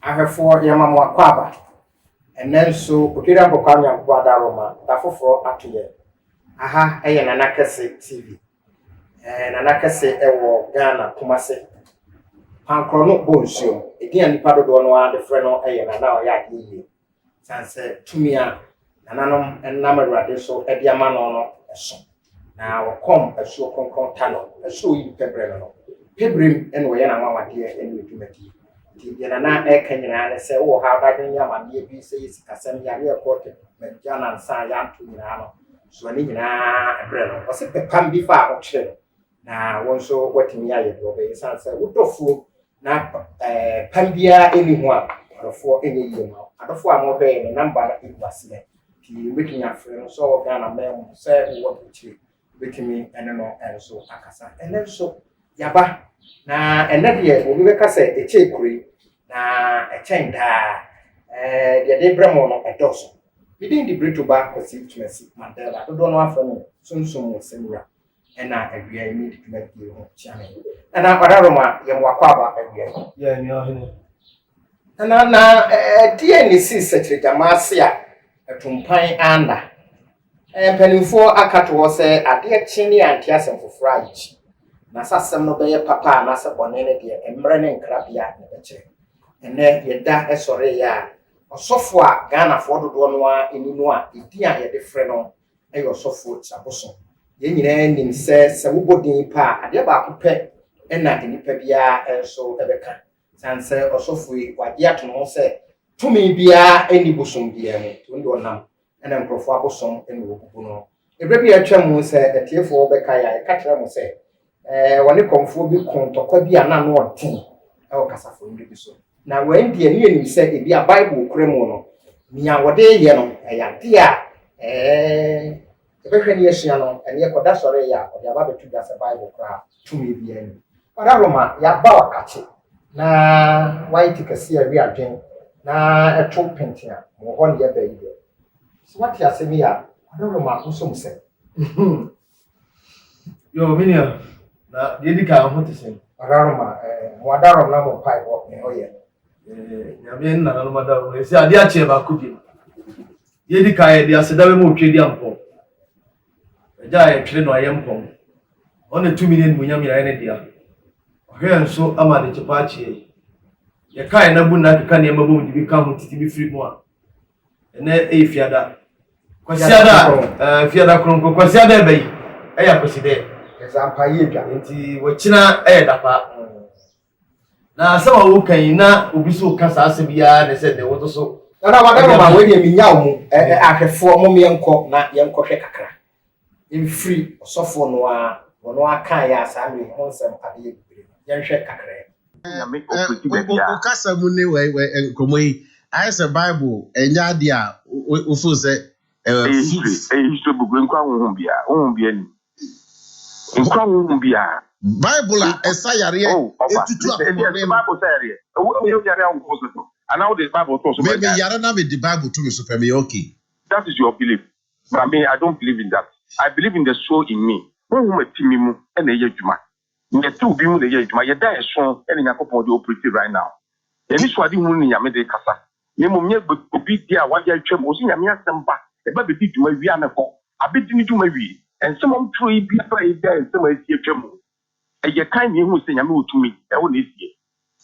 ahwefo yamamwa kwaba enenso okira mbokwa nyankwa daroma dafoforo atoye aha eye nanakase tv nanakase ewo Ghana Kumase pankro no bonsio edia nipa dodo no ade frɛ no eye nana o ya ade sanse tumia nananom enamawrade so ediama no eso na wokom asuo konkron tano asuo yi pebre no pebrem eno ye na nwawade eno edwumadi yana na eka nyina ne se wo ha da den ya ma ne bi se sikasem ya ne kote me jana nsa ya ntu nyina no so ani nyina ebre no o se pepam bi fa o kire na wonso watimi ya ye do be sanse wodofu na pambia eni ho a adofo enye yi ma adofo a mo be ne number na ikwase ti wekinya frɛ no so o Ghana mem se wo kire wekimi ene no enso akasa ene so yaba na ene de obi be kasa eche kuri na echenda de bremo no edoso bidin di breto ba kwasi tumasi Mandela dodo no afro no sunsun semura ena awia yi di tumati ho chiame na kwararoma ye mwakwa awia ya ni ahene na DNC secretary a etumpan anda penifo akato wo se ade chini anti asem foforo ayi na sasem no beye papa na se bone ne de emre ne nkrabia ne beche ene yeda esore ya osofo a Ghana fo dodo no a eninu a edi a yede frɛ no eyo osofo chaboso ye nyina nim se wobodin pa ade ba akopɛ ena enipa bia enso ebeka sanse osofo yi wade ato no se tumi bia eni bosom bia mu to ndo nam ena nkrofo abosom eni wogugu no ebre bia atwam se etiefo beka ya ekatra mo se woni komfo bi kontokwa bi ana no oten ewo kasafo ndi bi so na wendi ani anim se ebi a Bible kremu no nia wode ye no eyade a ebehwe ne yesua no ene yekoda sore ya ode aba betu da se Bible kra tumi bi ani pararoma ya ba wakache na white kase awi adwen na eto pentia mo ho ne ye ba yi so what ya se mi a pararoma usom se yo minia na dedika ho tese pararoma mo adarom na mo pai bo ne oye nyame na no madaro esi ade a che ba kudi dedika ye dia sedawe mo twedi ampo eja ye twere no ayempo on 2 million munyam ya ne dia ohwe nso ama de chepa che ye kai na bu na keka ne mabom di bi ka ho titi bi free mo a ene fiada kwasiada fiada kronko kwasiada e bai eya kwaside example ye dwa nti wachina dapa na sama wo kan na obi so kasa asebia ne se de woto so na wadaro ma we de minya mu ahwefo mo menko na yenko hwe kakra in free osofo no a wono aka ya asami honsem ade bibire yenhwe kakra ya make opportunity ya kasa mu ne we komoyi ayese Bible enya de a ofu se history book nkwa honhom bia ni nkwa honhom bia Bible a esayare etutu akoma ne Bible sayare wo yare an ko so and how the Bible talks about maybe yare na with the Bible to me so me okay that is your belief but me I don't believe in that I believe in the soul in me honhom atimi mu na ye adwuma nyete obi mu na ye adwuma ye da eso na yakopon dey operate right now eni so ade hu ni nyame de kasa ne mom nye obi dia wade atwam o si nyame asemba e ba be di dwuma wi anako abedi ni dwuma wi ensem am tro ibi aba e da ensem asi atwam eye kan ni hu se nyame otumi e wo na esie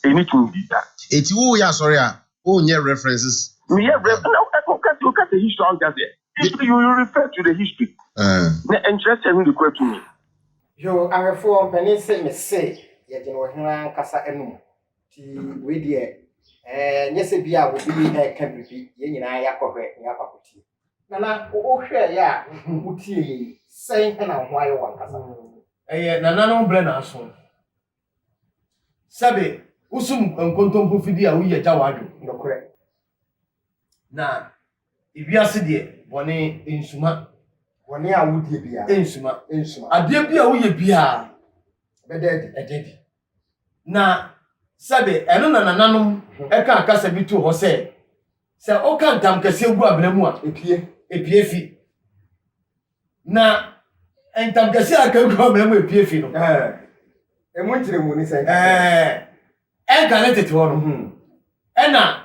eni tumi di da eti wo ya sorry a o nye references me ye look at the history out there history you refer to the history na interested in the question to me yo ahwefo mpani se me se ye de no hena kasa enum ti we de nyese bia wo bi ka bibi ye nyina yakɔhwɛ yakɔkoti na o hwɛ ya utie sen na ho ayo wankasa nananom bre na aso sabe usum nkontompo fidi a wo ye ja wadwo ndokore na ibiase de bone ensuma woni a wudie bia ensuma ade bia wo ye bia bededi na sabe eno na nananom eka akasa bi to ho se o kan tam kase gu abramu a epie fi na entam kase aka gu abramu epie fi no emu ntire mu ni se enka ne tete ho no ena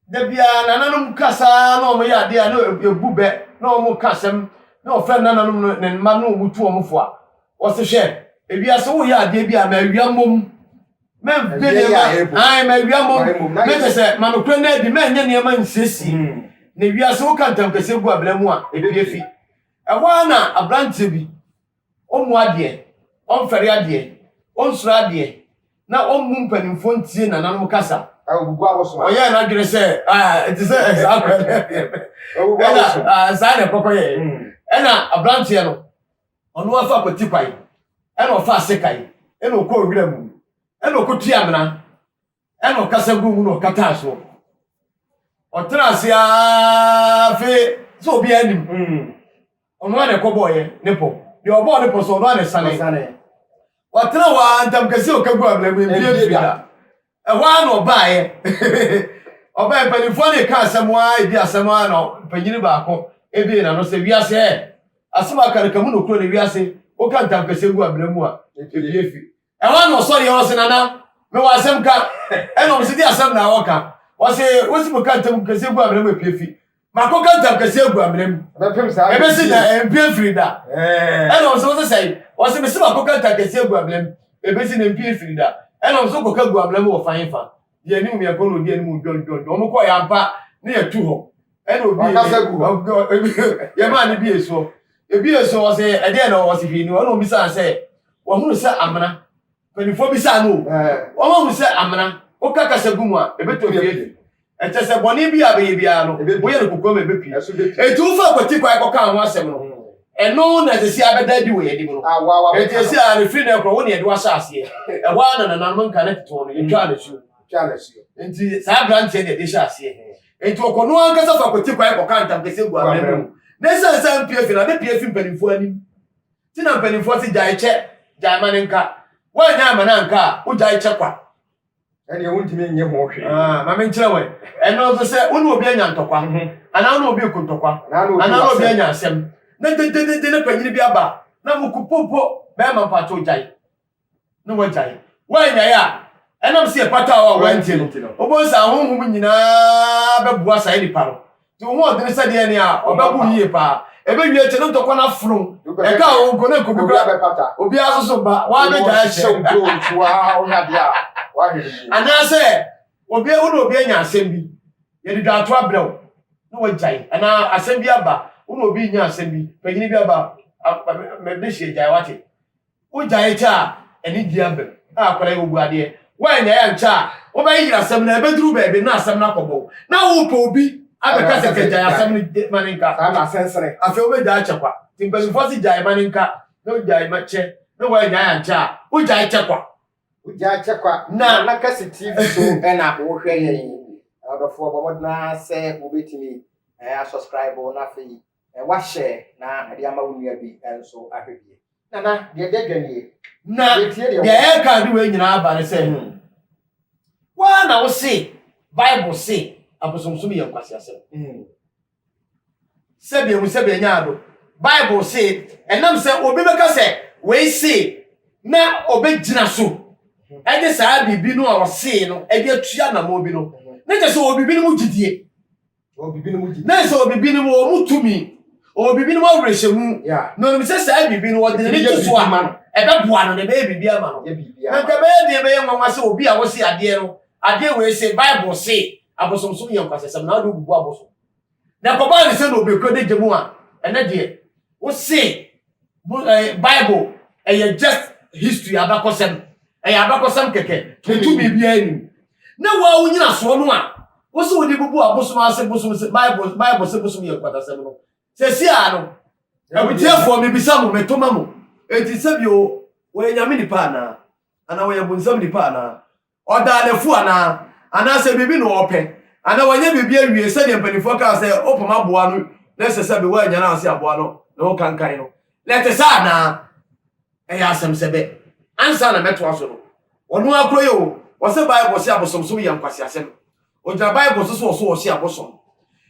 da bia nananom kasa na omo ya de na ebube na omo kasem na ofre nananom ne ma na omutu omfo a wo se hwe ebia so wo ya de bia ma wiamom men bele ma ma wiamom me se manokro na di ma nya ne ma nsesi ne wiase wo kantam kase gu ablemu a ebiefi ewa na abrante bi omu ade onfere ade onsura ade na omu mpanimfo ntie nananom kasa ogugu aboso oya na dwere se it is exactly ogugu aboso zane kokoye ena abrante no onu afa kwati kwai ena ofa asekai ena okọ owira mu ena okotu amena ena okasa gu mu no kata so otrase afi so obi anim onu ane koboye nepo de obo nepo so onu ane sane otra wa ntam kase okagu amena mu bia ehwa na obaye obaye panifo ne ka asemwa ebi asemwa na panyini baako ebi na no se wiase asema karekamu no kro ne wiase o ka ntam kase gu amena mu a ebi efi ehwa na osori o se nana me wa asem ka eno msidi asem na woka o se wosimu ka ntam kase gu amena mu ebi efi mako ka ntam kase gu amena mu bepem sa ebe si na ebi efiri da eno so say o se me se mako ka ntam kase gu amena mu ebe si na ebi efiri da eno so ko ka gu amena mu wo fan fa ye ni mu me ko no die ni mu dondon o mo ko ya mpa na ye tu ho eno obi ye ma ni bi eso ebi eso o se e de na o se fi ni o no bi sa se wo hunu se amana panifo bi sa no o mo hunu se amana o ka kasa gu mu a ebe to bi e te se boni bi abe bi ano wo ye no kokoma ebe pi e tu fa kwati kwa ko ka ho asem no eno na se si abeda di wo ye di mu no e te si a refri na ko wo ne de wa sha ase e wa na nanam nka na tito no ye twa na su enti sa branche de sha ase enti okono ankasa fa kwati kwa ko ka ntam kese gu amena mu na se mpie fi na be pie fi mpanimfo anim ti na mpanimfo si jai che jai manenka wa nya mananka o jai che kwa ene wuntimi nye ho hwe ma me nkyere we eno so se wonu obi anya ntokwa ana wonu obi kuntokwa ana obi anya asem na de na panyini bi aba na mukupopo be ma pato jai no wa jai wa nya ya enam se pata wa wanti no obo sa honhum nyina be bua sai di paro ti wo odene se de ne a obabu yie pa ebe wie che no ntokwa na furu e ka o go na ko bi be pata obi asoso ba wa be jai se o wa o na dia wa he ana se obi ewuno obi anya asem bi ye di dato abrew no wa jai ana asem bi aba uno obi nya asem bi panyini bi aba me be hie jai wate o jai cha eni di ambe akwara ye ogu ade wa nya ya ncha o ba yira asem na ebeduru ba ebe na asem na kobo na wo po obi abeka se jai asem ni maninka na sensere afi o be jai chekwa timpani fosi jai maninka no jai mache no wa nya ya ncha o jai chekwa uja chekwa na kase TV so ena wo hwe ye odofo bomodna se obetimi subscribe na fe wa share na ade ama wonua bi enso ahwebie nana de deganie na de e ka de we nyina aba ne se wa na wo se Bible say abosomsom ye nkwase asem se bi mu se be nya ado Bible say enam se obi beka se we say na obegina so ede saa bibi no a wose no ede atua na mo bi no na je so obibi no mu gidie obibi no mu gidie na so obibi no mo mutumi obibi no mo awrehemu no no se saa bibi no wode ne to so ama ebe boa no ne be bibi ama no na ka be de be nwanwa se obi a wose ade no ade we se Bible say abosomsom ye nkwasesem na do gugu aboso na ko ba ne se no obekro de gemu a ene de wo se Bible just history abakosem abakosam keke to bibia ni na wa wunyina so no a wo se wodi bubu abosom ase bosom se Bible se bosom ye kwatasem no se si a no abutiafo me bisa mo metoma mo enti se bio wo nyame ni pa na ana wo yabunsam ni pa na oda lefu ana se bibi no ope ana wanya bibi awie se de mpanifo ka se opoma boa no na se se be wa nya na ase aboa no na wo kankan no let sa na asem sebe ansa na meto aso no onu akro ye o wo se Bible se abosomsom ye nkwase asem o ja Bible so wo se abosom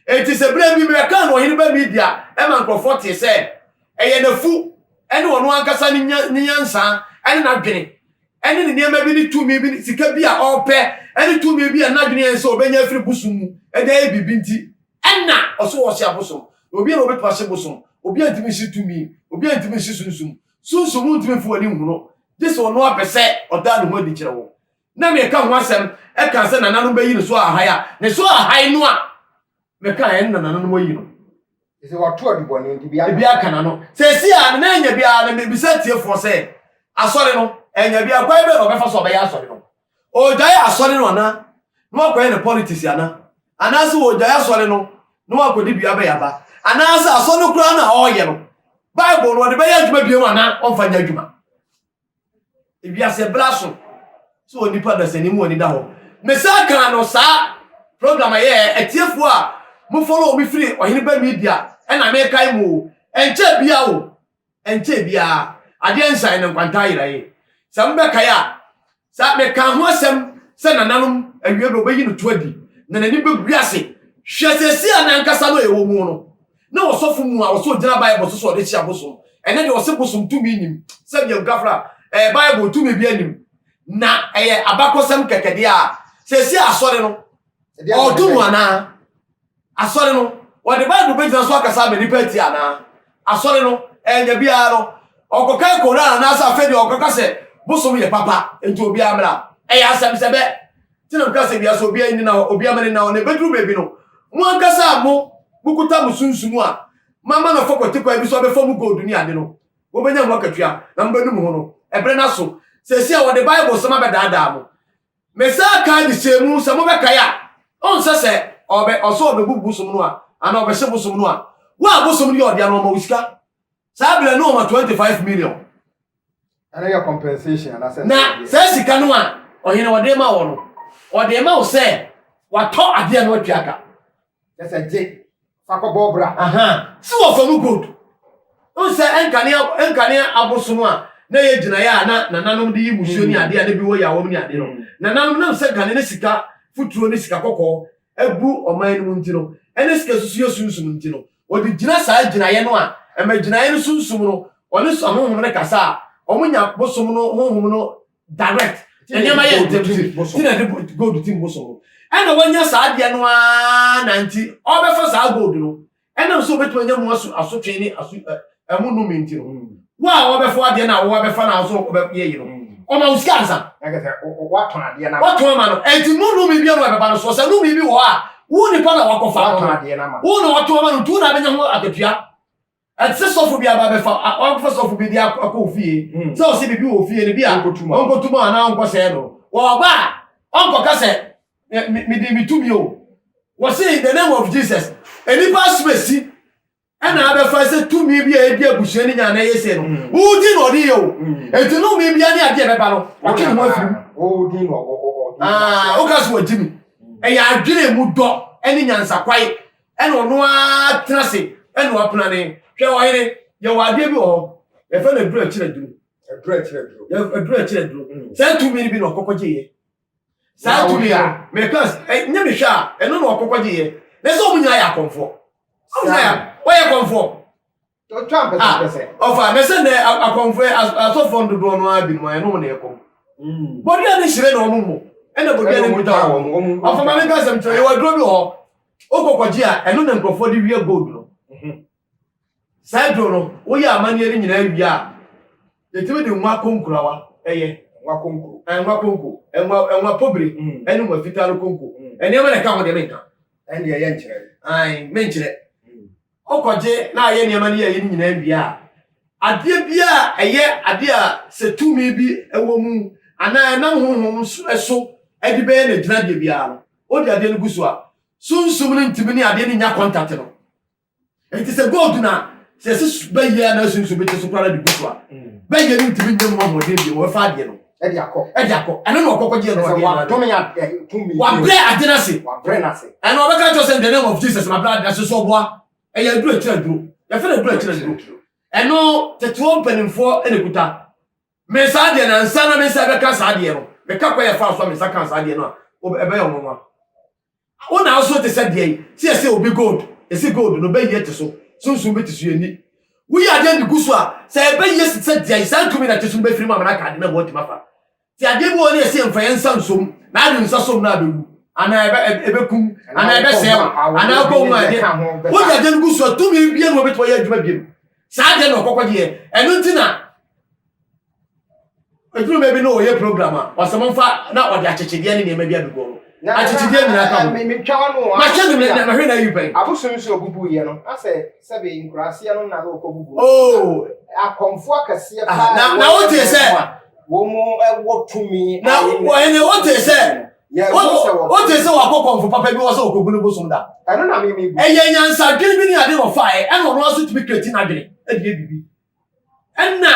enti se bra bi me ka no hini ba media e man krofo te se eye nafu ene onu ankasa ni nyansa ene na dwene ɛne ne nneɛma bi ne tumi bi sika bi a ɔpɛ ɛne tumi bi a n'adwene yɛn sɛ ɔbɛnya afiri bosom mu ɛda yɛ bibi nti ɛna ɔso wɔhyɛ abosom obi a ɔbɛtuma hyɛ bosom obi a ntumi hyɛ tumi obi a ntumi hyɛ sunsum ntumi fu ani huno gye sɛ ɔno apɛ sɛ ɔda ne ho adi kyerɛ wo na meka ho asɛm ɛka sɛ nananom bɛyi ne so ahai a ne so ahai no a meka ɛn nananom ayi no Is it what 2 adibɔne nti bi aka na no sɛ si a na anya bia na mebisa tiefoɔ sɛ asɔre no anya bia kwae bɛ na ɔbɛfa so ɔbɛyɛ asɔre no ɔgyae asɔre no ana na wakɔyɛ ne politics ana anaasɛ ɔgyae asɔre no na wakɔde bia bɛyaba anaasɛ asɔre no koraa na ɔyɛ no Bible no ɔde bɛyɛ adwuma biam ana ɔmfa nya adwuma ebiase blaso so onipa da sani mu oni da ho mesa kan no saa program ayɛ etiefo a mo follow me free ohene ba media ɛna me kai mu enche bia o enche bia ade ensan ne kwanta yiraye sa mbe kai a sa me kan ho asɛm sɛ nananom awie be obayi no toadi na nani be guase hwesesi anankasa no ewo mu no na osofo mu a oso gyina Bible so de chia bosom ene de ose bosom tumi nim sɛ bia gafra Bible tumi bi anim na abakosam kekede a sesi asɔre no ɔdumu ana asɔre no wɔde Bible begyina so akasa be nipa ti ana asɔre no enya bia no ɔkɔka Koran na asa fe de ɔkɔka sɛ bosom yɛ papa enti obi amra asɛm sɛ bɛ tinam ka sɛ bia so obi ani na obi amane na ne bedru bebi no mo ankasa mo bukuta musunsumu a mama na fɔkɔte kwa bi so ɔbɛfa mu gold ni ade no wo benya mo akatua na mbanu mu no ebre na so sesi a wode Bible sama be daadaa mo mesa ka di semu samo be kaya on sese obe oso obebu bosom no a ana obehye bosom no a wa bosom ni ode ana ma usika sa bele no ma 25 million ana ya compensation ana sɛ na sesi ka no a ohene wode ma wo no ode ma wo se wato ade na watwaka sɛ je fakɔbɔ bra aha si wo famu gold on se enkane abosom a na ye gina ya na nananom de yimusuo ni ade a na bi wo ya wo ni ade no nananom na se gane ne sika futuro ne sika kokɔ ebu ɔman no nti no ene sika susu ye sunsum nti no odi gina saa gina ye no a ema gina ye no sunsum no ɔne so honhom ne kasa ɔmunya bosom no honhom no direct enema ye ntɛm na de gold team bosom ena wanya saa ade no a na nti ɔbɛfa saa gold no ena so betu anya mu asotwe ni asu emu no minti no wa wobefo ade na wo befa na so obeye yi no o ma usika ansa ɛkɛsɛ waton ade na waton ma no enti no mi bia no beba no so sɛ no mi bi wo a wo ni pa na wakofa waton ade na ma wo no waton ma no tu na benya ho akatua ɛtse sofo bia ba befa ɔnfa sofo bi dia akɔfie sɛ o se bibi wo fie ne bia onkotuma na onkɔsɛ no wo ba onkoka sɛ mi di mi tumi o wo say in the name of Jesus enipa space ana abefa se tumi bi e dia busuani nya na yese no wo di no di yo enti no mi bia ne ade beba no wakene mo afirim wo di no o ka so wajimi e ya adwene mu dɔ ene nyansa kwai ene ono a trase ene wa pena ne hwe wo yire ye wa ade bi ho e fa na duru akire duru duru akire duru se tumi bi no kokɔgye ye sa tumi a me class nya me hwa eno no kokɔgye ye ne so mu nya ya konfo why you conform? To Trump pese. Ofa, me say na akonfo asofo ndodo no abi mo eno na ekom. Body ani hire na omumo. Ena body ani muta wo. Ofa ma me ka sem tro ye wadro bi ho. Okokɔgye a eno na nkrofo de wie gold no. Side no, wo ya amane ani nyina wi a. Yetime de nwa konkurawa eye. Nwa konko. Nwa konko. Enwa pobre. Enu nwa fitaro konko. Eni ama na ka ho de menka. Eni ye nkyere. Ai, menkyere. Okoje na aye niam na ye nyina bia ade bia eye ade a setumi bi ewo mu ana na honhom so ade be na gyina de bia no odi ade no guso a sunsum ne ntimi ne ade ne nya contact no enti se gold na se se be ye na sunsum be so kwara de guso a be ye ne ntimi nyam mo de bi wo fa ade no edi akọ ana no okokoje no ade wa to me ya tumi wa bre ade na se ana obeka to say in the name of Jesus my blood that's so boa eya duru akira duru ya fe na duru akira duru eno tetuo mpanimfo enekuta me sa de na nsa na me sa be ka sa de no me ka kwa ya fa so me sa ka sa de no a ebe yo mama ona also te say de se obi gold esi gold no be ye te so sunsun be te so ani wo ya de gusu a se be ye se de sa tumi na te so be firi mama na ka de na bo ti mafa ti ade bi woni ese mfa yensa nsom na ade nsa som na abewu ana ebekum ana ebesem ana ko mu ade wo ja de ngu so to mi bia no beto ya adwuma biem saa de no kokode enu ntina eduru me bi no ye program a wasamfa na ode achechede ne ne ma bia bigo achechede nyina ka me twa no ma che me na hwe na yupen abosom so obubu ye no ase sebe inkurase no na ko bubu oh akomfo akase pa na wo te se wo mu ewo tumi na wo ene wo te se wo te se wa kokomfo papa bi wo se okogunu bosom da eno na me eye nyansa dwene bi ni ade no fa e no no so tumi kreti na dwene e die bibi enna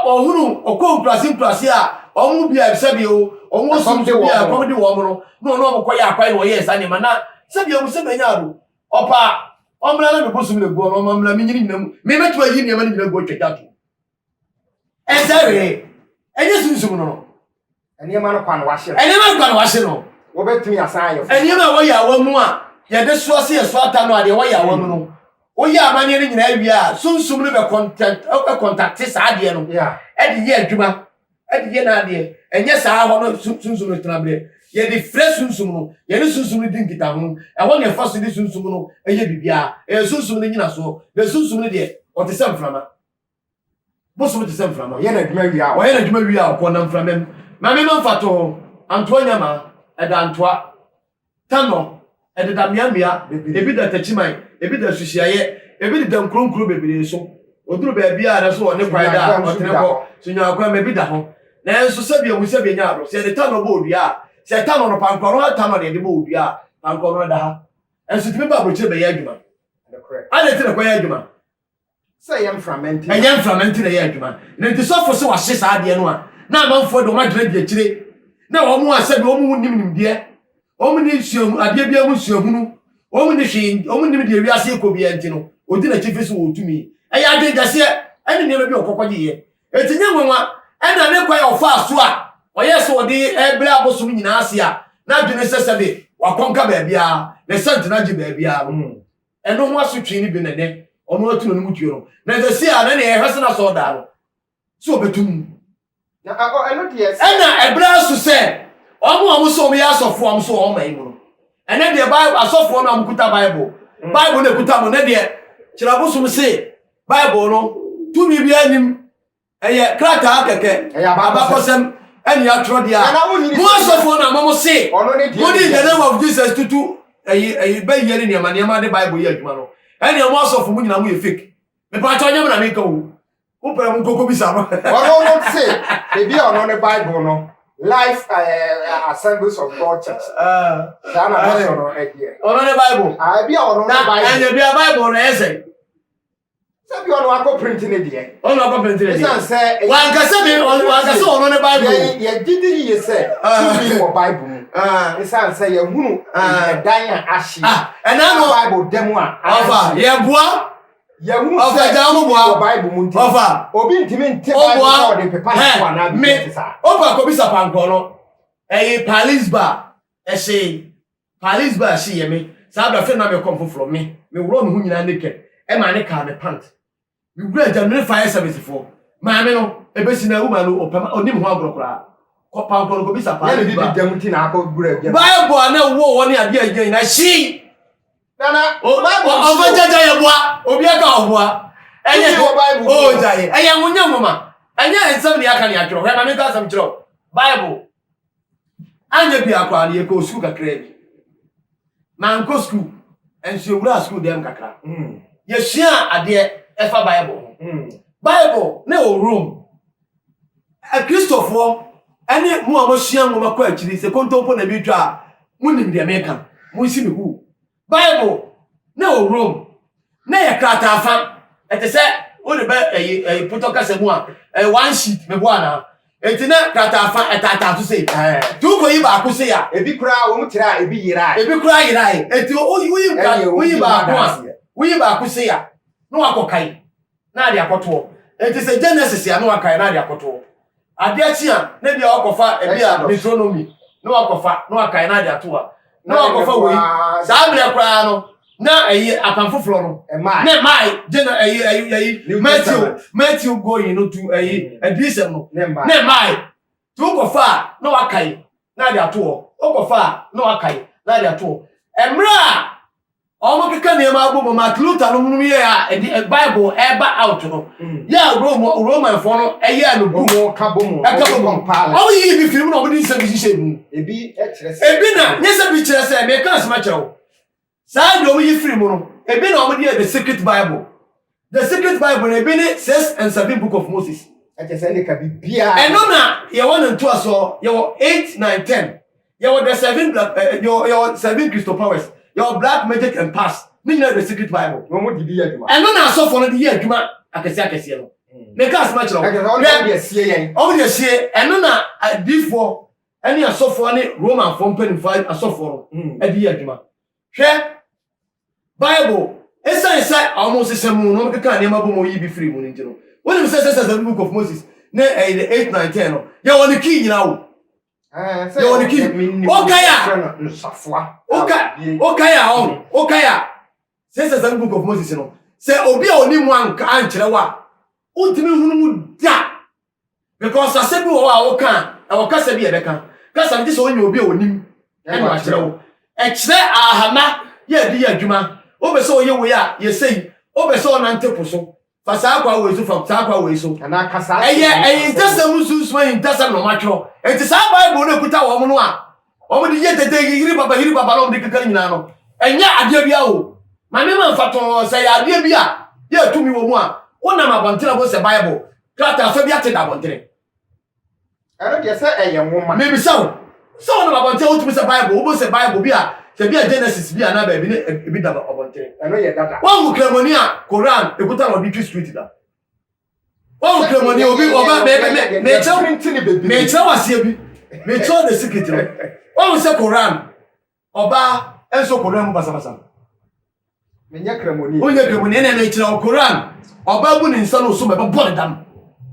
ohunu okonkurase a omu bia sebi o omu so bia komedi wo mu no no ko ya kwai no yes ani mana sebi o se benya ado opa omra na me bosom le go no omra me nyini nyinam me metu ayi ne ma ni nyina go twetatu ezere enye sunsun no ene ma no kwa no wahye no wo betumi asan ayo ene ma wo ya wa mu a ye de so ase ye so ata no ade wo ya wa mu no wo ya amane ni nyina awi a sunsun no be contact sa ade no e de ye adwuma e de ye na ade enye sa ho no sunsun no trabre ye de fresh sunsun no ye ni sunsun no din kita ho e ho ne fa so di sunsun no e ye bibia e sunsun no nyina so de sunsun no de o te sem frama bosom te sem frama ye na adwuma wi a o ye na adwuma wi a ko na framem ma me no fato Antoine ma e da Antoa tano e de da miamia ebi da tachiman ebi da susiaye ebi da nkronkro bebere so oduru ba bia na so one kwai da otene ko sunya akwa me bi da ho na enso sabia mu sabia nya aro se de tano bo odua se tano no pankoro tano de bo odua pankoro da ha enso timi ba broche be ya adwuma ade tene ko ya adwuma say yam fragment na ya adwuma na nti so fo se wa hye sa ade no a na amanfo do ma dre di akire na wo mu asabi wo mu nim de wo mu ni suom ade bia mu suomunu wo mu ni hwe wo mu nim de wi ase ko bia nti no odi na chife so wo tumi eya de gase ene ne bi okokwaje ye etinya nwanwa ena ne kwa ya ofa aso a oye so odi ebra abosom nyina ase a na dwene sesebe wakonka ba bia ne santina ji ba bia eno ho asotwe ni bi ne ono atu no mu tuo no na gase a na ne ehwese na so da no so betum na eno de ena ebra so se omo so me asofo am so o mai mu no ene de bible asofo no am kuta bible ne kuta mo ne de chirabosom se bible no tumi bi anim eye krata keke abakosem eni atro dia mo asofo na mo se mo di the name of Jesus tutu eye be yeri ne ma de bible ye adwuma no eni mo asofo mo nyina mo ye fake me pa cho nyam na me ka wo pere mo kokko bi sa no no se e bi ono ne bible no Life Assemblies of God Church. Sana no idea. Ono ne bible. Bi ono ne bible. Anya bi bible na ese. Se bi ono akọ print ne de. Ono akọ print ne de. San se wan ka se ono ne bible. Ye gidi ye se. Tu bi mo bible mu. San se ye hunu dan a ahye. Ena no bible demo a. Ofa ye boa. Ye hunu se ja mo boa bible mu nti. Ofa. Obi ntimi nti bible de pepa na na bi sa. Ofa ko bi sa panko no. Palisba Palisba she ye me sa bra fe na me come from me wuro me hu nyina naked e ma ne ka me pant me wura January fire service for ma me no e be sina woman no opema onim ho agrokora ko panko no ko bi sa Palisba ye bi dem ti na akọ wura Bible na wo woni ade agyan na she nana Bible o jaja ye boa obi aka oboa enye Bible o jaye enye munya mama enye ensam ne aka ne atro he ma me ka sam tro Bible anya bi akwa na ye ko school kakra bi man ko school enso wura school dem kakra ye hia ade efa Bible Bible na o room a Christopher ene mu amohia ngoma kwa akiri se kontompo na bi twa munim de America mu si me hu Bible na o room na ye krata afa etese o de be putoka se mu a one sheet me bo ana etina krata afa etata to say tu ko yi ba ko say ya ebi kura wo mutira ebi yirai eti wo yi ba ko say ya no akokai na ade akoto eti se Genesis ya no akai na ade akoto ade achia na bia akofa ebi a Deuteronomy no akofa no akai na ade atoa no akofa wo sa bre kura no na apanfoforo no na mai Matthew going no to adisem no na mai Tu go far no akai na dia to o go far no akai na dia to emra omo keka ne ma agbo Martin Luther no mu ya Bible eba out no ya Roman for no eye no bomo ka bomo compile o yi bi film no bi say bi say mu ebi kire ebi na nyesa bi kire say me kan sma kire wo sa do yi film no ebi na o dey the secret Bible ebi ne 6 and 7 book of Moses send ka bibia eno na ye won nto aso ye 8 9 10 ye the 7 black your 7 crystal powers your black magic and pass me know the secret Bible no mo di adwuma eno na so for no di adwuma akese no me ka asma kire wo o dey sie yen o dey sie eno na before any asofo ne Roman for pen asofo no adi adwuma hwe Bible esa almost same no keka ne ma bomo yi bi free mu nti no when you say the book of Moses na 8 9 10 no ya woni ki nyina wo ya woni ki okaya no safwa okaya say the book of Moses no say obi a oni mu anka ankyere wa untimi hunu mu da because asebi wo a wo kan e wo kasa bi e be kan kasa bi so onye obi a onim e no akyere wo e kyere ahama ya di adwuma obe so ye wo ya ye sei obe so na nteposo fa sa kwa we so fa sa kwa we so na kasa eye intasam susu intasam no matro enti sa Bible no kuta wo no a wo de ye tete hiri baba lo de keka nyina no enya ade bia wo ma me man fato say ade bia ye tumi wo mu a wona ma bontira bo se Bible krata so bia te da bontere ero de se eye nwoma me bi so wona ma bontira wo tumi se Bible wo bo se Bible bia se bia Genesis bia na ba bi ne ebi da bontere ero ye dada wa mu kremoni a Quran ekuta no bi street da wa mu kremoni obi oba me che wasie bi me che the secret no wa mu se Quran oba enso Quran mu basa menya kremoni onye kremoni ene na che Quran oba bu ni nsa no so me bo dam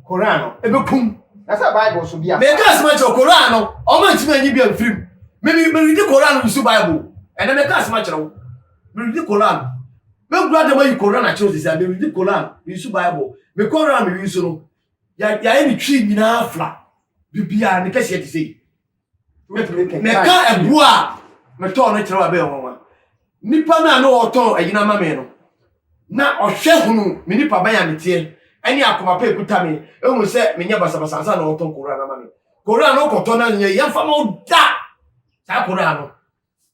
Quran no ebe kum na sa Bible so bia me ka asma che Quran no o ma ntimi anyi bia mfrim me read Quran no so Bible ene me ka asma che no me read Quran me gura de my Quran a che say me read Quran me so Bible me Quran me so no ya any tree nyina afla bibia ne ka se ti sei me ka ebua me to no kire wa be won nipa na no oton ayina ma me no na ohwe hunu me nipa ba ya metie ani akoma pa ekuta me ehun se me nya basa na oton Quran na ma me Quran no koto na nya ya fa no da sa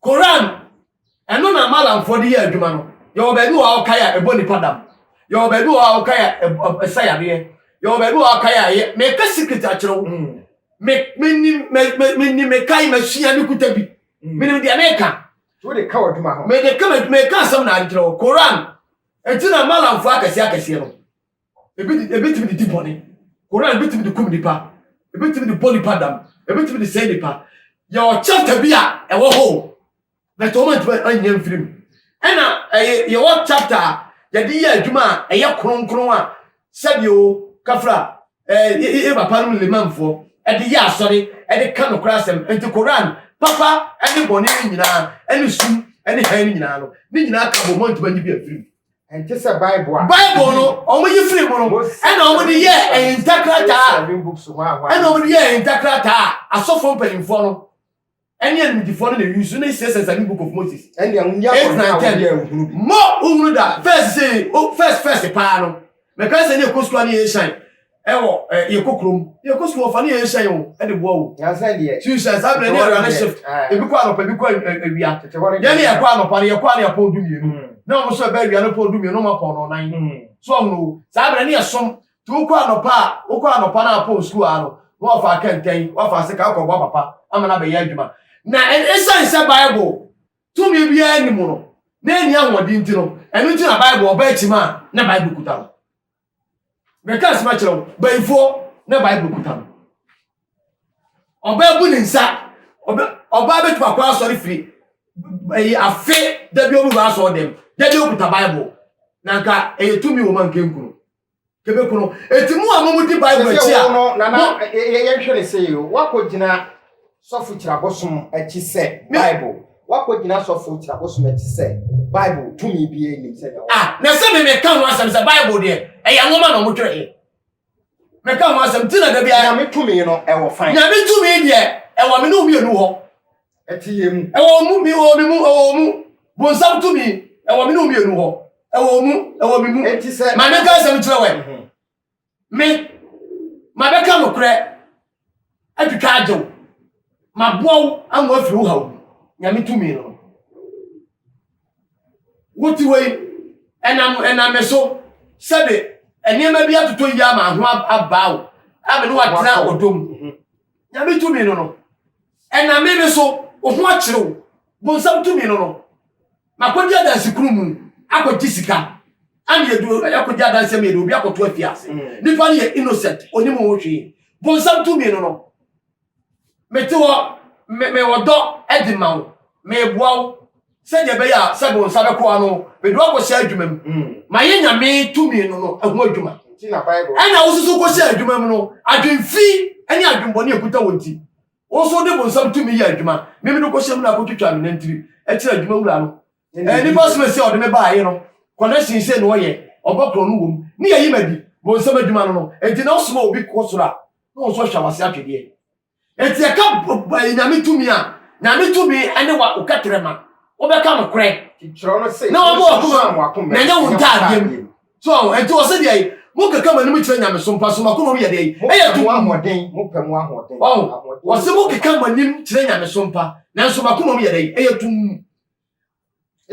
Quran eno na malam for the adwuma no yo be bi wa okaya ebo nipa dam yo be bi wa okaya esayare yo be bi wa okaya me ka secret a kire wo me kai ma hia ni kuta bi me ni dia me ka to de ka waduma ho me ka sam na kire wo Quran etina malam fo akase no ebitimi di boni Quran ebitimi di kum nipa ebitimi di boni padam ebitimi di say nipa ya o chapter bia e wo ho na to man tiba anya mfirim ena ye wo chapter ya di ya adwuma e ye kronkron a sabio kafra papa no le manfo e di ya asori e di kanokrasem enti Quran papa e di boni nyina e ni sum e ni han nyina no ni nyina ka bo man tiba nyi bia mfirim enti se Bible no omo yi free mo no e na omo di ye interpreta e na omo di ye interpreta asofo mpanimfo no eni enmidifo no na use no says the book of Moses eni amunya ko mo uhunu da first say first pa no me kan say ne ekosua ne ye shine e wo ye kokrom ye kosua fa ne ye shine o e de bo wo ya say de two shines abre ne ara na shift e bi kwa no pa bi kwa awia ye ne ye kwa no pa ne ye kwa ne pa odumienu na omo so ba awia no pa odumienu ma pa no nan so omo sa abre ne ye som tu kwa no pa na pa school ano wo fa kenten wo fa se ka ko bo papa amana be ye adwuma na esa Bible to me bia ni mu no na eni ahodi nti no enu nti na Bible oba etima na Bible kuta no me ka asma kire baifo na Bible kuta no oba bu ni nsa oba betima kwa sorry free afe da bi obi ba so dem da bi okuta Bible na nka to me wo man kenkunu kebe kuno etimu amomu di Bible etia no na ye hwere say yo wakogina sofu kirabosom achi se Bible wakogina sofu kirabosom achi se Bible tumi bie ni se na se me kan no asem se Bible de e ya ngoma no motwe me ka ma asem tina da bia nyame tumi no e wo fan nyame tumi de e wo me no mi enu ho etiye mu e wo mu mi wo mi mu wo mu bonsam tumi e wo me no mi enu ho e wo mi mu enti se ma me ka asem kire we me ma be ka no kure atwika agyew ma boaw anwo afiri wo hawo nyame tumi no woti we enam me so sebe enema bi atoto ya ma ho abaawo abe no watena odom nyame tumi no enam me so ho akyerew bonsam tumi no makodi adansi kuru mu akoti sika ani edu akodi adansi me edu bi akoto afiase nipa ne innocent onim ho hwe bonsam tumi no metewo me wodo edimawo me boawo se de be ya se bo nsa be ko ano me do akosia adwumam ma ye nyame tumi no ehu adwuma ti na bible ana wosusu ko sia adwumam no adwumfi ani adwumbo ne ekuta wonti woso de bo nsam tumi ya adwuma me do ko sia mu na ko twitwa me nantiri e tira adwuma wura no ni pass me se o de me ba ye no connection se no ye obokro no wom ni yayi ma bi bo nsam adwuma no enti na osoma obi ko sora no so hwa wase atwede enti e ka nyame tumi a nyame tumi ene wa okatrema obeka no kure chiro no say na wo akuma na nya wonta adiem so enti wo se dey mo keka manim kire nyame so mpa so makoma ye dey e tu ahoden mo pemu ahoden wo se mo keka manim kire nyame so mpa na so makoma ye dey e tu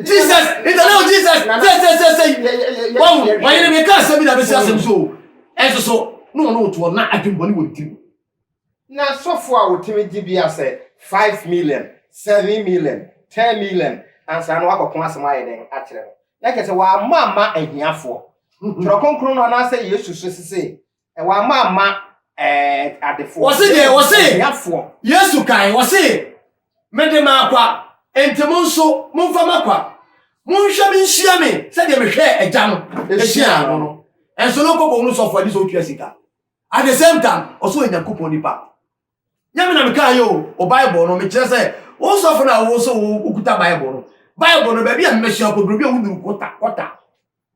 Jesus in the name of Jesus say wow why you me ka sabi na be asem so enso so no to na adwumboni wo tim na sofo a wotimi gibia say 5 million 7 million 10 million ansa no akokon asem aye den akire no na kete wa mama ahiafo tro konkron no na say Yesu so sise e wa mama adefo wo se ahiafo Yesu kai wo se mede ma akwa entemo nso momfa makwa monhwa bi nhia me se de mehwe agya no ehia no enso no kokon no sofo adi so twa sika at the same time also Yakobon nipa nyame na meka yo o Bible no me kire se wo sofo na wo so okuta Bible no ba bia mmehia ko bi awuduru kota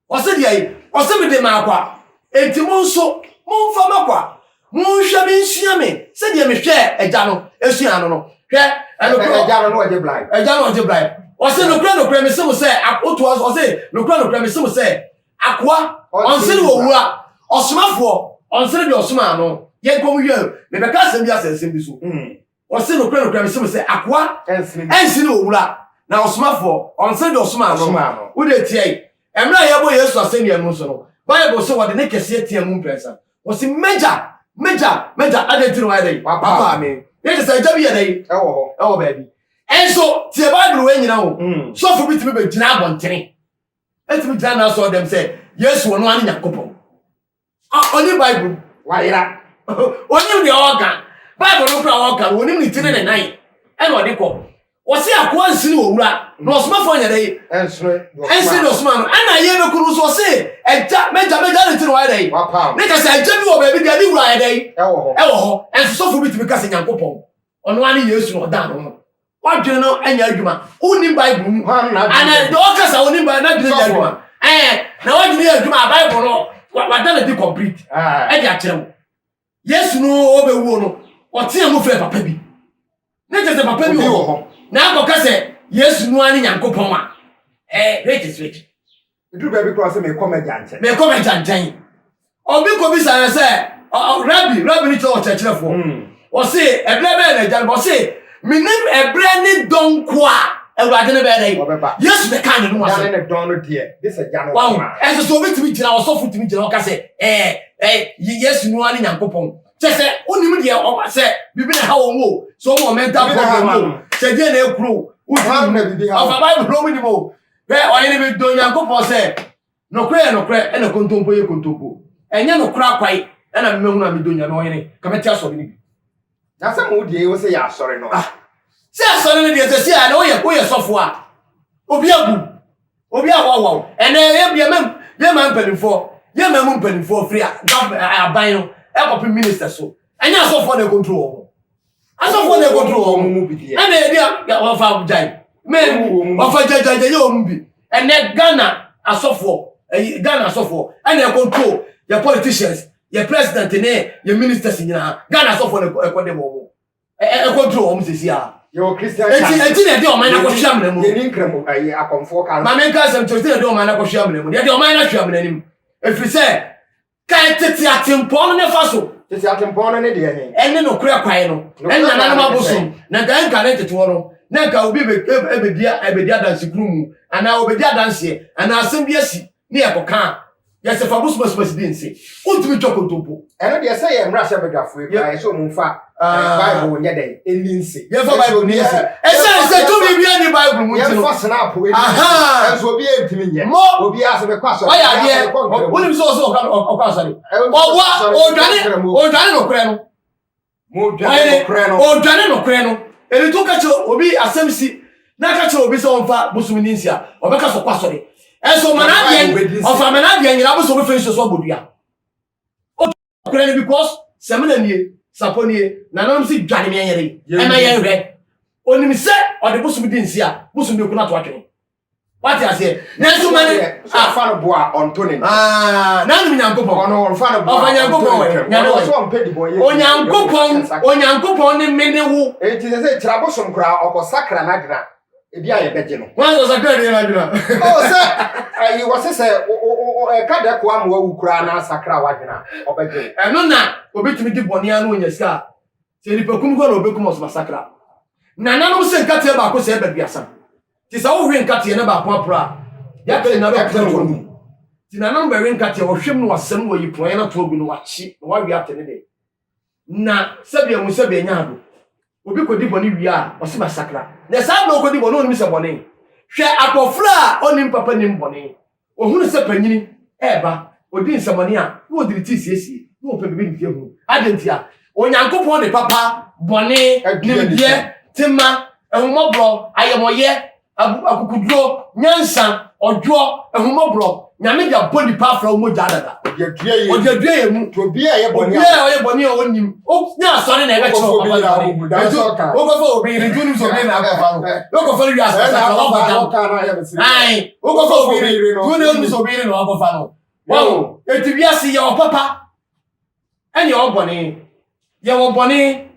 o se de o se me de ma akwa entimo nso momfa makwa monhwa bi nhia me se de mehwe agya no ehia no hwe ejaro no oje blind o se no kra me se mo se oto o se no kra me se mo se akwa on se wo wura osomafo on se de osoma no ye kom wie me be ka sem bi asensem bi so o se no kra me se mo se akwa ensi no wura na osomafo on se de osoma no wo de tie emra ye bo Yesu asenia no so no Bible so wo de ne kese tie mu mpesa o se meja adetiro wa dey papa me ye se ja bi ye dey ewo baby enso tie Bible we nyina wo so for bit me be gina abontene etimi gina na so dem say Yesu wono ani Yakobon oni Bible waira oni de oga Bible no kra oga oni ni tine ne nai e no de ko wo se akwa nsini owura no osoma fo nya dey ensre osoma no ana ye be kuru so se eja meja ne tine wa dey ne ka se eja bi wo baby dia ni wura dey ewo ho enso so for bit me ka se Yakobon ono ani Yesu no da no wadwene no anya adwuma oni Bible mu ana do kasa oni Bible na dwene adwuma na wadwene adwuma Bible no wadana di complete e di akere Yesu no obewu no otia mu fe papa bi na jese papa bi wo ho na akoka se Yesu no ani Yakobon a rich edu ba bi cross me come janchen obi ko bi sa se rabbi ni to church fo o se eblebe na jan bo se minim ebre ni donkwa ewade ne be dey Yesu be kan no ase ne don no die this a jano wow enso so betimi gina osofo timi gina o ka se Yesu no ani Yakobon se onim de o se bibi na ha wo so mo mental problem se je na ekuro o ha na bibi ha of Bible no mi mo be oyene be don Yakobon se no kre e na kontompo ye kontompo enya no kra kwai e na mehu na mi don ya no oyene ka metia so bi na se mo die wo se ya sori no se asori ne de se ya na wo ye sofo a obi awawa ene ye bia mem ye man penifo free aban no e copy minister so enya sofo na control mu bi die ene dia wa fa jai me wa fa jai ye o mu bi ene Ghana asofo ene control your politicians Your president your ministers in Ghana so for the equademo. A control homes is here. Your Christian. It's a man of Shaman. You didn't come I conform. My main cousin to still do man of Shaman. Yet your man of Shaman. If you say, can't take the atim pon and faso. It's out in pon and a and then no crack pino. And an animal bosom. Nanka connected to one. Nanka will be a bedia dance room. And I will be there dancing. And I'll send yes near Pocan. Yes, if I was supposed to say, what we talk to. And I say, I'm Russia Begafu. I saw Mufa. Bible day in Lindsay. Yes, Bible near. And said to me, any Bible. Yes, what's an apple. Aha, as will be able to me. More will be asked the question. Why are here? What is also of Cassari? Or Daniel Crano. More Daniel or Daniel Crano. And it took a show will be a semisi. Nakacho will be so on far, Busuminisia, or because of Passori. And so Manabian of Manabian, I was over finish the Sobudia. Because Seminary. Saponi, Nanom si Janimeri, and I am red. Only me say, or the Busum didn't see her, Busum you cannot watch me. What I say, Nancy Money, fan of Bois on Tony. None of Uncle on fan of Bois, Yanko Petty Boy, on Yanko Pon, in many who it is a troublesome crowd or Sacra Magna. If you are a bedroom. One was a good idea. Oh, sir, you was a Kadaquam who cry Sacra Wagner or bedroom. And no, now. Obetimi di boniano nyeska se ni pekum ko na obekum os masakra na nanom se nkatie ba ko se ba biasa ti sa wo hwe nkatie na ba ko apra ya kele na ba ko nu ti na nanom ba hwe nkatie wo hwem no wasem wo yipon na to ogu no wachi no wa wi atene de na se bia mu se bia nya do obi ko di boni wi a o se masakra na sa ba ko di boni oni se boni hwe akofra oni papa ni mboni ohunu se panyini eba odi nsaboni a wo di ti siesie no pepe bi hu adentia onyankopon de papa bone nimdie tema ehumobro ayemoye akukudro nyansa odwo ehumobro nyame dia body pa fra omoja dada odie mu to bia ye bone o nim o nya sori na ebe cho papa o go fo obi ri tunu so be na akọfa no o go fo ri asasa o ba ai o go fo obi ri tunu so be na akọfa no wow etibiasi ye o papa any obony, ye were bonny,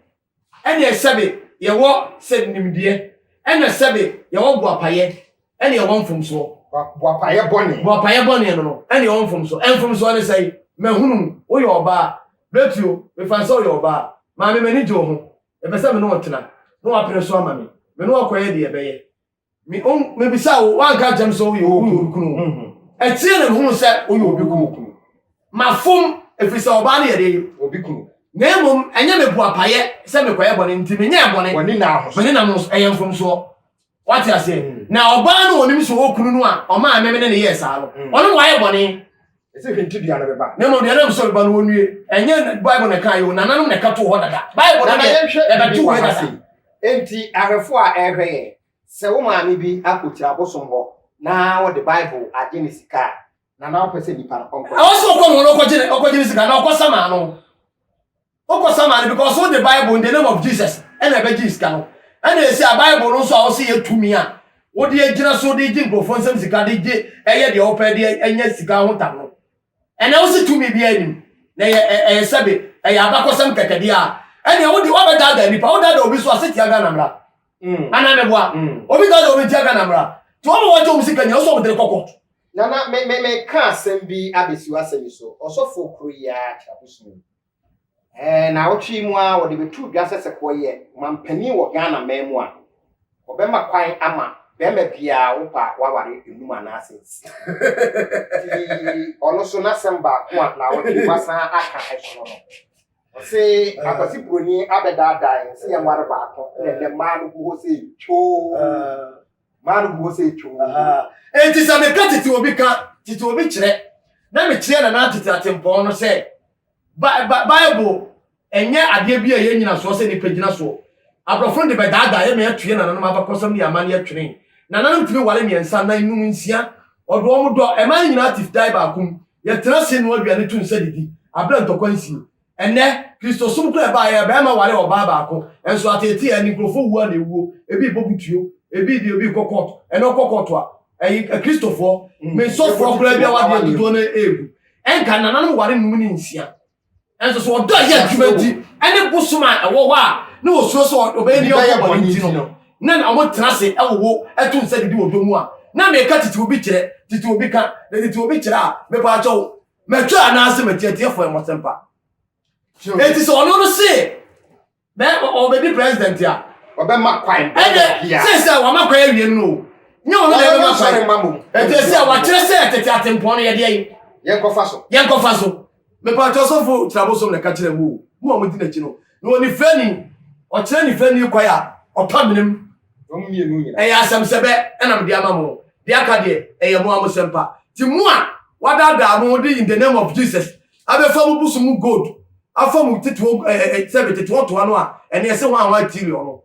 any a sabby, ye walk, said Nimdie, and a sabby, ye won't go paye, any one from so, Wapaya bonny, any one from so, and from so, and say, Mehunum, or your bar, bless you, if I saw your bar, Mammy Menijo, if I said no tonight, no appearance on mammy, me no acquire the bay. Me own, maybe so, one got them so you, and tell whom said, oh, you will be cool. My phone. If it's a body a day, will be cool. Name and you may go up here, send a quail bonnet to me now, when in a most I am from so. What I say now, Bano or Nims or Kunua, or my memory in the years are on wire bonnet. It's a hint to the other back. No more than I'm sorry, but when you and yet Bible a Kayo, and I don't a cut to water that. Bible, I am sure that you want to see. Empty, I have 4 every. So, maybe I could travel some more. Now, the Bible, I didn't see car. Na na opese ni pa onko. Also come on okojini sika na okosama no. Okosama because all the Bible in the name of Jesus and ebe Jesus no. And they say Bible no so I say yetumi a. Wo de agina so de gin profon sam sika de je eye de opa de enya sika ho tam no. And I also tumi bia nim. Na ye sebe eye abakosam kekede a. And ye wo de obeda da ni pa wo da obi so aseti aga na mra. Ana meboa. Obi da obi ti aga na mra. To wo wo jo musika nya so wo de kokot. Nana me can't send be abisi wasemi so also for Korea chabusu na ochi mu a wo de betu dwase sekoye mampani wo Ghana memu a obema kwan ama bema bia wo pa waware enum anasensi ono so na semba ko na wo de wasan aka eso no o se akwasi broni abeda dai se ya nware ba ko ne ma no go se cho man go say chu enti sa me katiti obi ka titi obi kire na me kire na titi atempo no say Bible enye ade bia ye nyina so se ni pagina so abrofo de be daada ye me atue na nanam abakosam ni amane atwene na nanam tumi wale miensa na num nsia odo omodo e man nyina tif dai ba kum ye tra se no aduane tu nsa didi abra ntokwansi ene Kristo sum kra ba ye be ma wale oba ba ko enso ateti ani grofo wu na ewu ebi bobutuo ebi di obi kokot eno kokotwa Christopher me so for kra bia wade to na egu enka nanam ware num ni nsia enso so odo ya adwuma di ene busuma ewo wa na osuo so obey ni obo no na omo trase ewo etu nsa didi odo mu a na me ka titi obi kire titi obi ka na titi obi kire a me pa acho metwa na ase metiatie fo emosempa eti so ono no se be obedi president ya obe makwan say say wa makwan awie no nye ono na be makwan eti se wa kire se tete atempon no ye de yen kofa so me pa acho so fo trabosom na ka kire mu amudi na chi no no ni fani o kire ni fani kwa ya opamenem omienu nyina eya asem sebe enam dia mamo dia ka de eye mo amosempa ti mu a wadada mo de in the name of Jesus abefa mu busu mu gold afa mu tituo sebe tituo to ano a ene ese ho anwa tirion no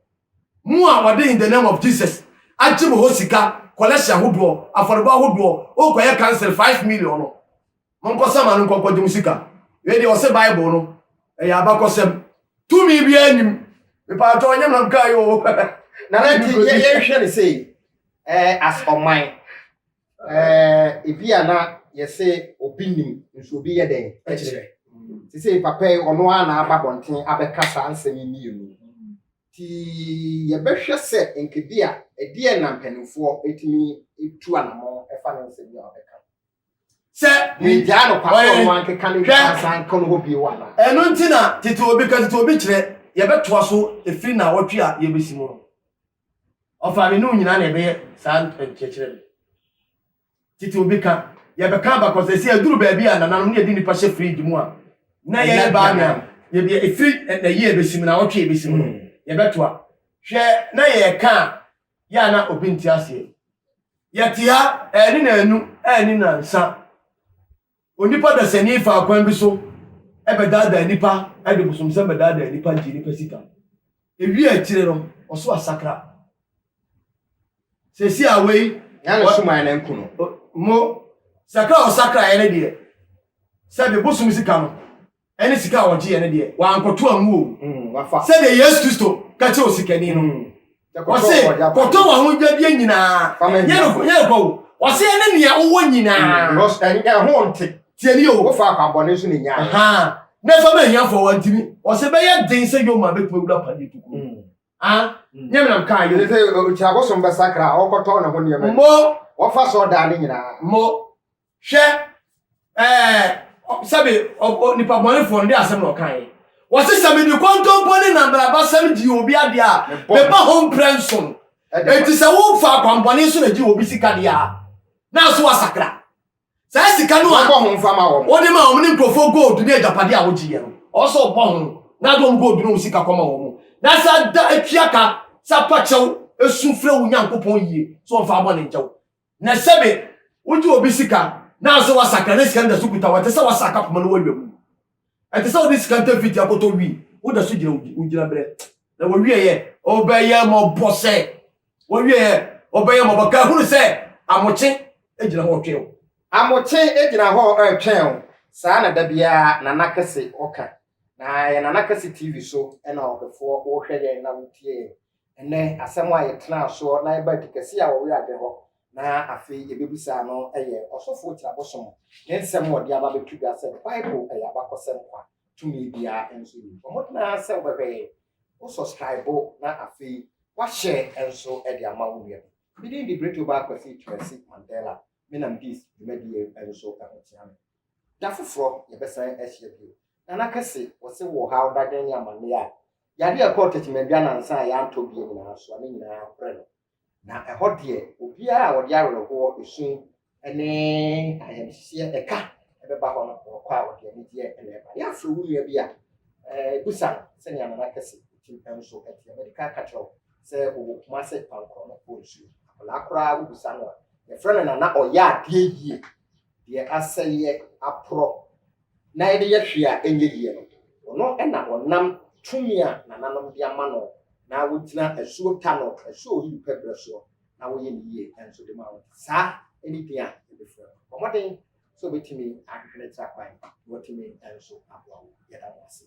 mu a wade in the name of Jesus ajibo hosika collection hodo aforeba hodo o koye cancel 5 million no monko sama no konko de musika we de o se bible no eya abakosem tumi bi anim me pa to nyam nam kai o na ye hwe ne sei as on mine ebia na ye say obinim nso obi ye den ekire ti say papa ono ana aba bonten abekasa ansem ni enu ti ye behwe se enkebia edie na mpanimfo etimi etu anamo efa ne nsem ya obeka se ni ja no pa so man keka ne san kono ho bi wa na enu ntina titi obi ka titi obi kire ye betoa so efiri na wotwe a ye besimo no ofa me no nyina na ebe san kekire titi obi ka ye be ka ba ko se aduru ba bia na nanom ne edi nipa hye fridge mu a na ye ba na ye bi efiri na ye besim na wotwe besim no ye betoa hwe na ye ka ya na obi nti ase ye tia eni na enu eni na nsa onipa da sani fa kwan bi so ebedada nipa ede busumse bedada nipa nti nipa sika ewi akire no oso asakra sesi awei ya no suma na nku no mo sakra osakra ene de se be busum sika no ene sika woje ene de wa ankoto amu o wafa se de Yesu Kristo ka che osikani no wose koto wa ho dwa bia nyina ye ko wose ene ne wo nyina because ene ho nte tieni o wo fa kwabone so ne nya aha na fa ma hia for wantimi wose be ye den se yo ma be tu ewura pade tuku nyem nam ka yo se chabo so mba sakra okoto na ho ne ma mo wo fa so da ne nyina mo hwe sabe nipa bone for ndi asem no kan wose sabe di konto bone na braba sam di obi ade a be ba home prenson enti se wo fa kwambone so na di obi sika de a na so wasakra sa sika no a bo ho mfa ma wo wodi ma wo ni profo gold ni ejapade a wo giye no also bo ho na do gold no sika koma wo na sa da epiaka sa pachew esufre wo nyankopon yie so mfa abo ne nchew na sebe woji obi sika na so wasakra na sika nda sukuta wate sa wasaka poma no wawem ate sa odi sika nta fiti akoto wi wo da so gira ujira bre na wo wie ye obeye mo bose wo wie ye obeye mo baka hunu se amoche ejira ho twe amoche ejina ho twen saa na da bia na nakase oka na ya na nakase TV so na obefo wo hwede na wutie ene asem a yetena so na eba dikasi a wo wi ade ho na afi yebebusa no eye osofo tira bosom ensem odi aba betu ga se Bible aba kosem kwa tumi bia enso yi omotna se obehwe wo subscribe na afi wa share enso edi ama wo wi bidin di breto ba kwasi Tracy Mandela menam dis medie enso ahotiame da foforo yebesan ehye bi na nakase wo se wo ha odaden ya mane a yade akotachime bia na nsa ya anto bi nyina so ani nyina pre no na ehode obi a wode awere ho esun ene ayemhye eka ebeba ho no kwa wode ani die ene ba ya fro wunu bi a busa se nya na nakase tim enso etie medical catcher se wo kuma se pankro no ko nsu la kura wo busa no e frɛ no na oya ade yie de asɛye apro na ede ye hwe a enye yie no no ɛna onam tumi a nananom de ama no na wogyina asuo ta no asuo yi pebre so na wo ye yie enso de ma wo sa anything a be frɛ omoden so betimi ahwehwere trakwan wotimi enso aboa wo yɛda wase